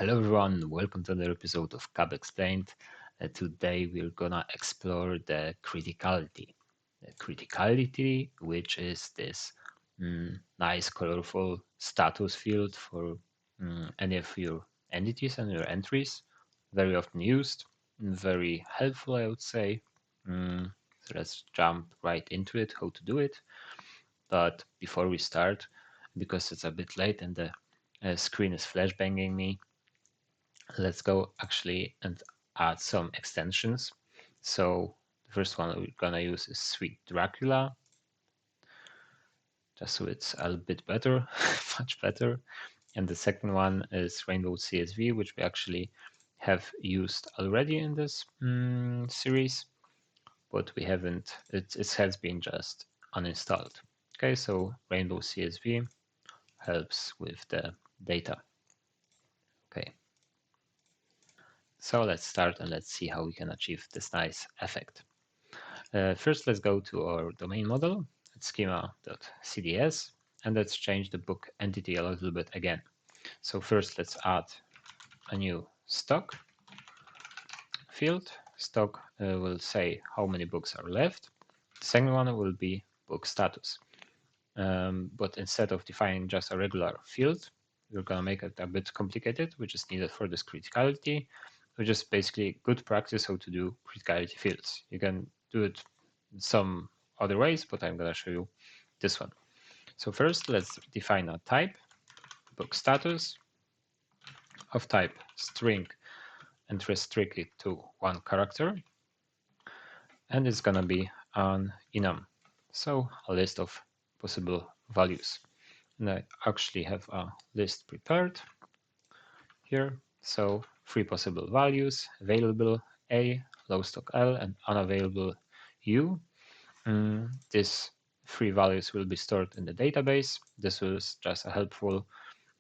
Hello everyone, welcome to another episode of CAP Explained. Today we're gonna explore the criticality. The criticality, which is this nice colorful status field for any of your entities and your entries. Very often used, very helpful I would say. So let's jump right into it, how to do it. But before we start, because it's a bit late and the screen is flashbanging me, let's go actually and add some extensions. So the first one we're gonna use is Sweet Dracula, just so it's a bit better, much better. And the second one is Rainbow CSV, which we actually have used already in this series, but we haven't, it has been just uninstalled. Okay, so Rainbow CSV helps with the data. Okay, so let's start and let's see how we can achieve this nice effect. First, let's go to our domain model at schema.cds, and let's change the book entity a little bit again. So first, let's add a new stock field. Stock will say how many books are left. The second one will be book status. But instead of defining just a regular field, we're going to make it a bit complicated, which is needed for this criticality, which is basically good practice how to do criticality fields. You can do it some other ways, but I'm going to show you this one. So first, let's define a type, book status, of type string, and restrict it to one character. And it's going to be an enum, so a list of possible values. And I actually have a list prepared here. So 3 possible values: available A, low stock L, and unavailable U. These 3 values will be stored in the database. This is just a helpful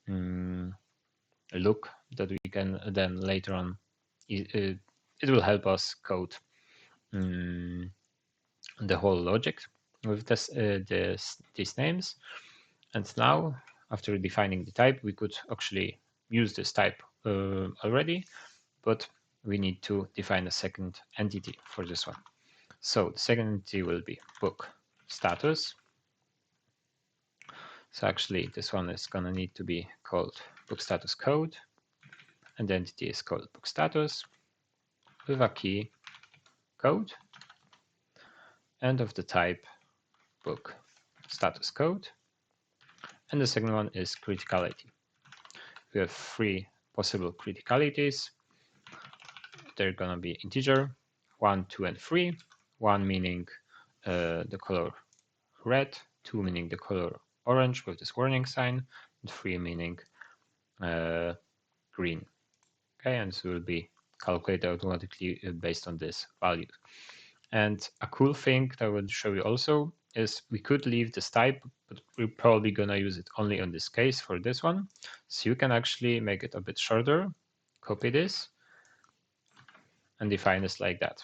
look that we can then later on, it will help us code the whole logic with these names. And now, after defining the type, we could actually use this type already, but we need to define a second entity for this one. So the second entity will be book status. So actually this one is going to need to be called book status code, and the entity is called book status with a key code, and of the type book status code. And the second one is criticality. We have 3 possible criticalities. They're going to be integer, 1, 2, and 3. 1 meaning the color red, 2 meaning the color orange with this warning sign, and 3 meaning green. Okay, and this will be calculated automatically based on this value. And a cool thing that I will show you also is we could leave this type, but we're probably going to use it only on this case for this one. So you can actually make it a bit shorter, copy this, and define this like that.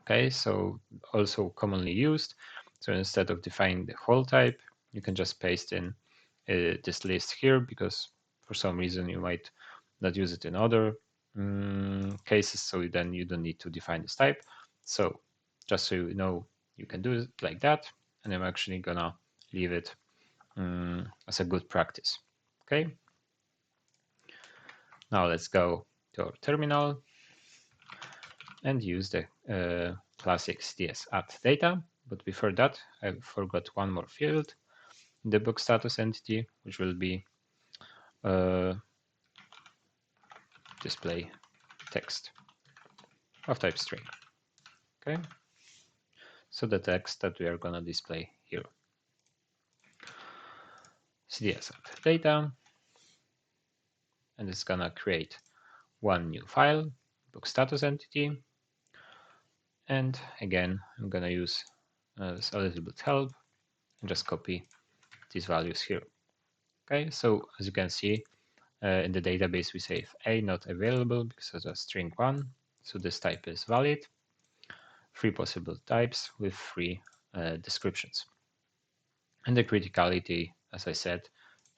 Okay, so also commonly used. So instead of defining the whole type, you can just paste in this list here, because for some reason you might not use it in other cases, so then you don't need to define this type. So just so you know, you can do it like that, and I'm actually gonna leave it as a good practice. Okay. Now let's go to our terminal and use the classic CDS add data. But before that, I forgot one more field in the book status entity, which will be display text of type string. Okay, so the text that we are going to display here. CDS add data, and it's going to create one new file, book status entity. And again, I'm going to use a little bit help and just copy these values here. Okay, so as you can see, in the database we save A not available because it's a string 1, so this type is valid. 3 possible types with 3 descriptions. And the criticality, as I said,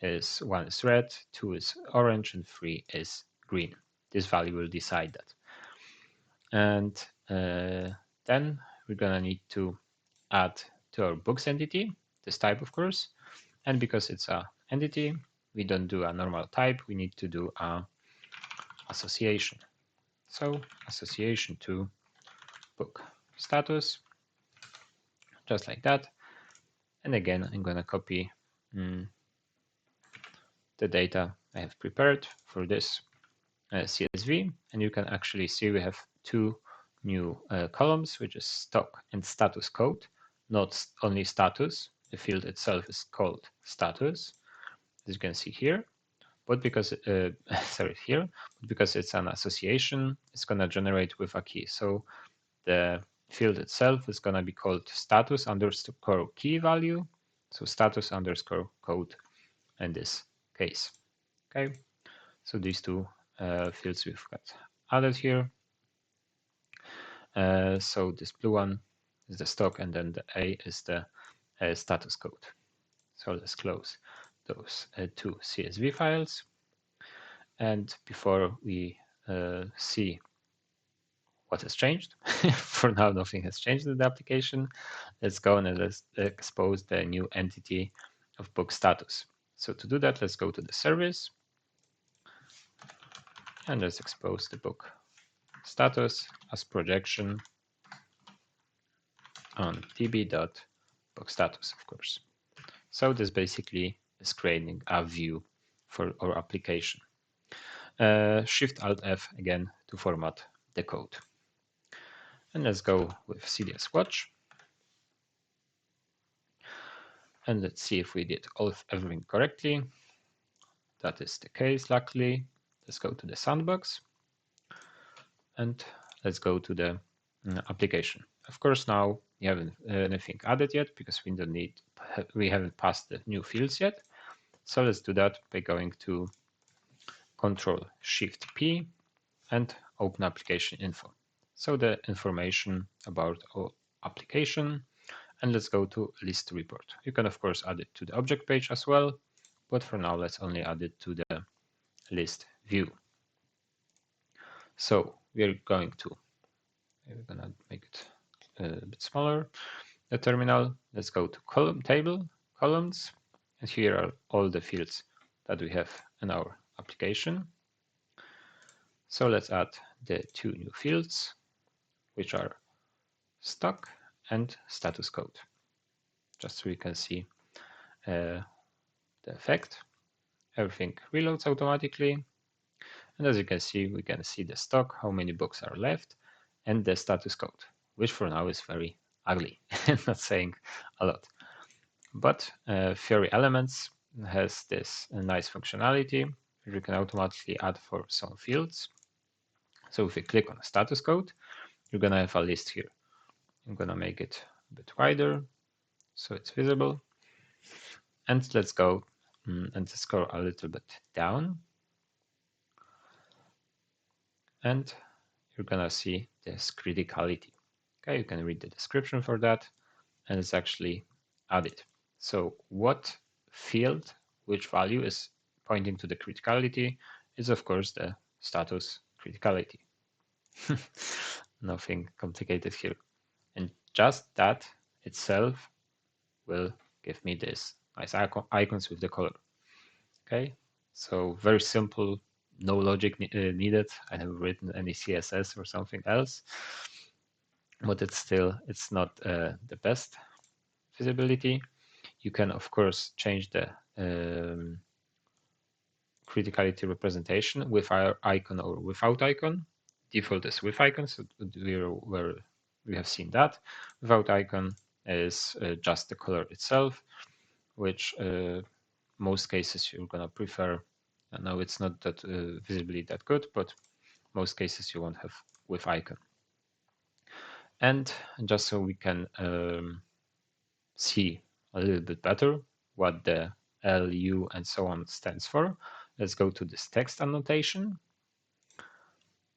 is 1 is red, 2 is orange, and 3 is green. This value will decide that. And then we're gonna need to add to our books entity this type, of course. And because it's a entity, we don't do a normal type. We need to do a association. So association to book status, just like that. And again, I'm gonna copy the data I have prepared for this CSV, and you can actually see we have two new columns, which is stock and status code, not only status. The field itself is called status, as you can see here. But because sorry, here, but because it's an association, it's gonna generate with a key. So the field itself is gonna be called status underscore key value. So status underscore code in this case. Okay, so these two fields we've got added here. So this blue one is the stock, and then the A is the status code. So let's close those two CSV files. And before we see what has changed, for now nothing has changed in the application. Let's go and let's expose the new entity of book status. So to do that, let's go to the service and let's expose the book status as projection on db.bookstatus, of course. So this basically is creating a view for our application. Shift-Alt-F again to format the code. And let's go with CDS watch. And let's see if we did everything correctly. That is the case, luckily. Let's go to the sandbox. And let's go to the application. Of course, now we haven't anything added yet because we haven't passed the new fields yet. So let's do that by going to Control-Shift-P and open application info. So the information about our application, and let's go to list report. You can of course add it to the object page as well, but for now let's only add it to the list view. So we're gonna make it a bit smaller. The terminal, let's go to columns, and here are all the fields that we have in our application. So let's add the two new fields, which are stock and status code, just so we can see the effect. Everything reloads automatically. And as you can see, we can see the stock, how many books are left, and the status code, which for now is very ugly and not saying a lot. But Fiori Elements has this nice functionality which we can automatically add for some fields. So if we click on status code, you're going to have a list here. I'm going to make it a bit wider so it's visible. And let's go and scroll a little bit down. And you're going to see this criticality. Okay, you can read the description for that, and it's actually added. So what field, which value is pointing to the criticality is of course the status criticality. Nothing complicated here. And just that itself will give me this nice icons with the color. Okay, so very simple, no logic needed. I haven't written any CSS or something else, but it's not the best visibility. You can of course change the criticality representation with our icon or without icon. Default is with icon, so we have seen that. Without icon is just the color itself, which most cases you're gonna prefer. I know it's not that visibly that good, but most cases you won't have with icon. And just so we can see a little bit better what the LU and so on stands for, let's go to this text annotation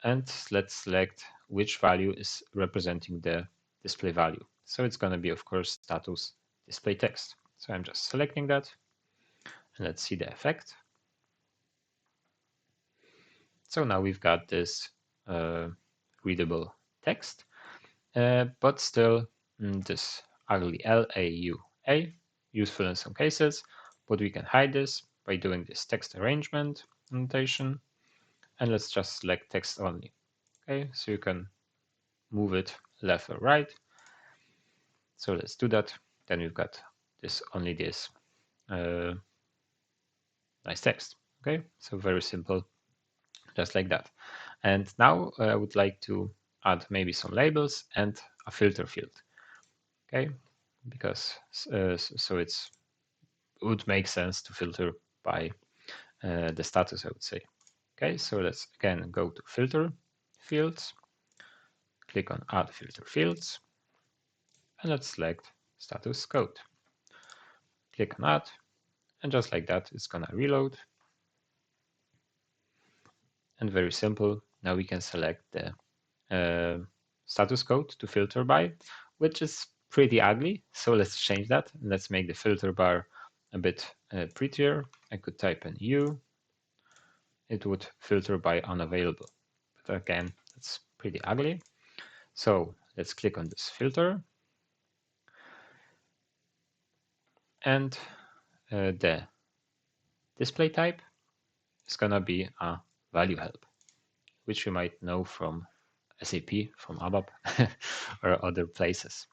and let's select which value is representing the display value. So it's going to be, of course, status display text. So I'm just selecting that. And let's see the effect. So now we've got this readable text, but still this ugly LAUA, useful in some cases, but we can hide this by doing this text arrangement annotation. And let's just select text only. Okay, so you can move it left or right. So let's do that. Then we've got this only this nice text. Okay, so very simple, just like that. And now I would like to add maybe some labels and a filter field. Okay, because so it would make sense to filter by the status, I would say. Okay, so let's again go to filter fields, click on add filter fields, and let's select status code. Click on add, and just like that, it's gonna reload. And very simple, now we can select the status code to filter by, which is pretty ugly. So let's change that. Let's make the filter bar a bit prettier. I could type in U. It would filter by unavailable. But again, it's pretty ugly. So let's click on this filter. And the display type is going to be a value help, which you might know from SAP, from ABAP, or other places.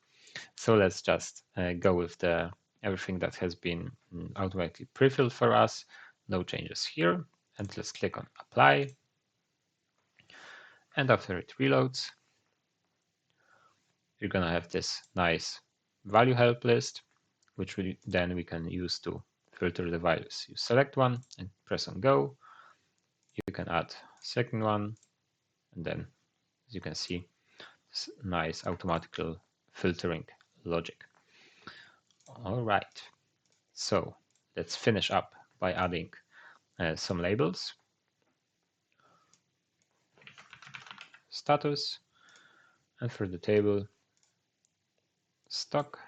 So let's just go with the everything that has been automatically pre-filled for us. No changes here. And let's click on apply. And after it reloads, you're going to have this nice value help list, which then we can use to filter the values. You select one and press on go. You can add second one, and then as you can see, this nice automatical filtering logic. All right, so let's finish up by adding some labels. Status, and for the table, stock,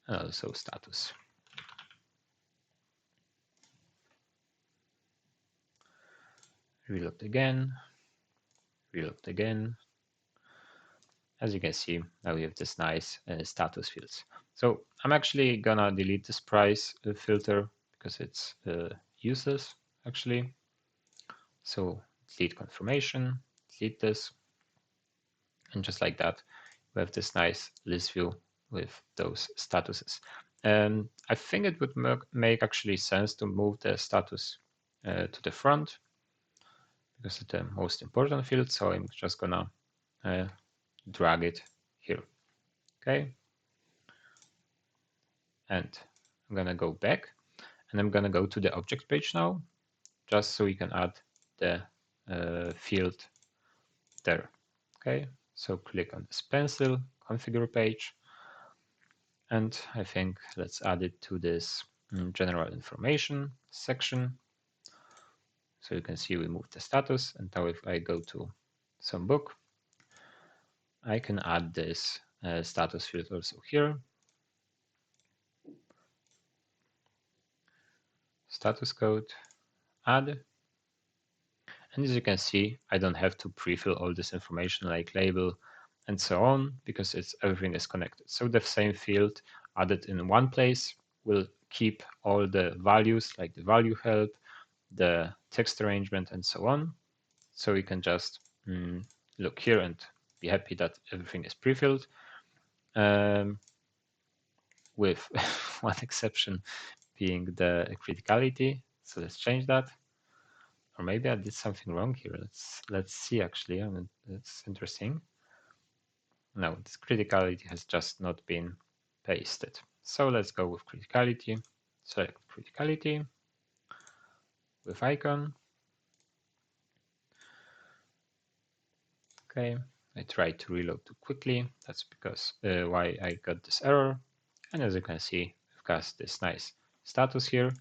and also status. Reload again, reload again. As you can see, now we have this nice status fields. So I'm actually gonna delete this price filter because it's useless actually. So delete confirmation, delete this, and just like that, we have this nice list view with those statuses. I think it would make actually sense to move the status to the front because it's the most important field. So I'm just gonna drag it here. Okay. And I'm gonna go back and I'm gonna go to the object page now, just so we can add the field there. Okay. So click on this pencil configure page. And I think let's add it to this general information section. So you can see we moved the status. And now if I go to some book, I can add this status field also here. Status code, add. And as you can see, I don't have to pre-fill all this information like label and so on, because everything is connected. So the same field added in one place will keep all the values like the value help, the text arrangement, and so on. So we can just look here and be happy that everything is pre-filled, with one exception being the criticality. So let's change that. Or maybe I did something wrong here. Let's see actually. I mean, it's interesting. No, this criticality has just not been pasted. So let's go with criticality. Select criticality with icon. Okay, I tried to reload too quickly. That's because why I got this error. And as you can see, we've got this nice status here.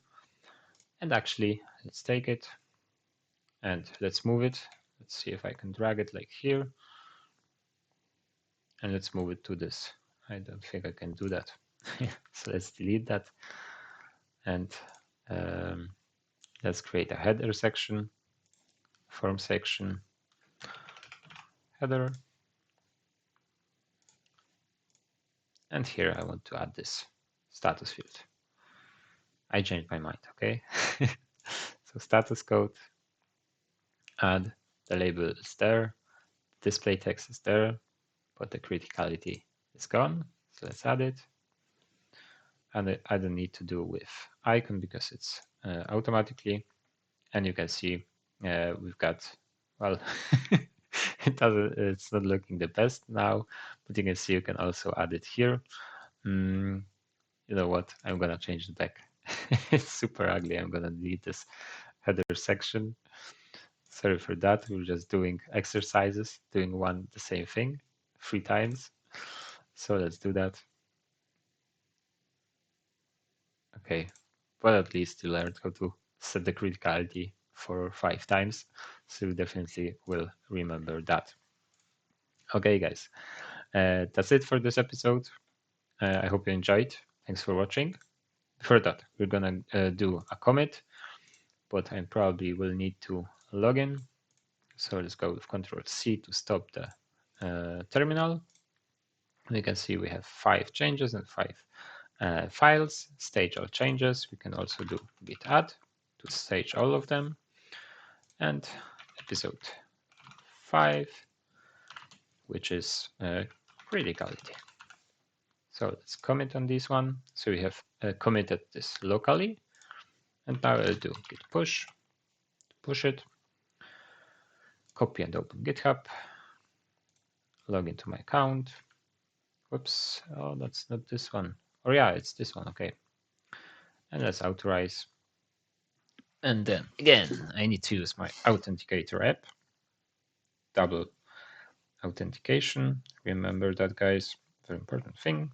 And actually, let's take it and let's move it. Let's see if I can drag it like here. And let's move it to this. I don't think I can do that. So let's delete that. And Let's create a header section, form section, header. And here I want to add this status field. I changed my mind, okay? So status code, add, the label is there, display text is there, but the criticality is gone. So let's add it. And I don't need to do with icon because it's automatically. And you can see we've got, well, it's not looking the best now, but you can see you can also add it here. You know what? I'm gonna change the back. It's super ugly. I'm gonna delete this header section. Sorry for that. We're just doing exercises, doing the same thing 3 times. So let's do that. Okay, but at least you learned how to set the criticality for 5 times. So you definitely will remember that. Okay, guys, that's it for this episode. I hope you enjoyed. Thanks for watching. Before that, we're gonna do a commit, but I probably will need to log in. So let's go with Ctrl+C to stop the terminal. You can see we have 5 changes and 5 files. Stage all changes. We can also do git add to stage all of them. And episode 5, which is criticality. So let's commit on this one. So we have committed this locally. And now I'll do git push it, copy and open GitHub, log into my account. Whoops, oh, that's not this one. Oh yeah, it's this one, okay. And let's authorize. And then again, I need to use my authenticator app. Double authentication. Remember that, guys, very important thing.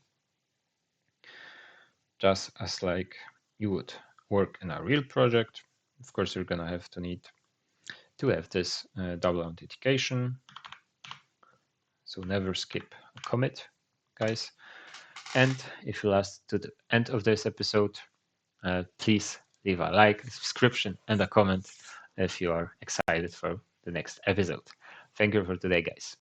Just as like you would work in a real project, of course, you're gonna have to need to have this double authentication. So never skip a commit, guys. And if you last to the end of this episode, please leave a like, a subscription, and a comment if you are excited for the next episode. Thank you for today, guys.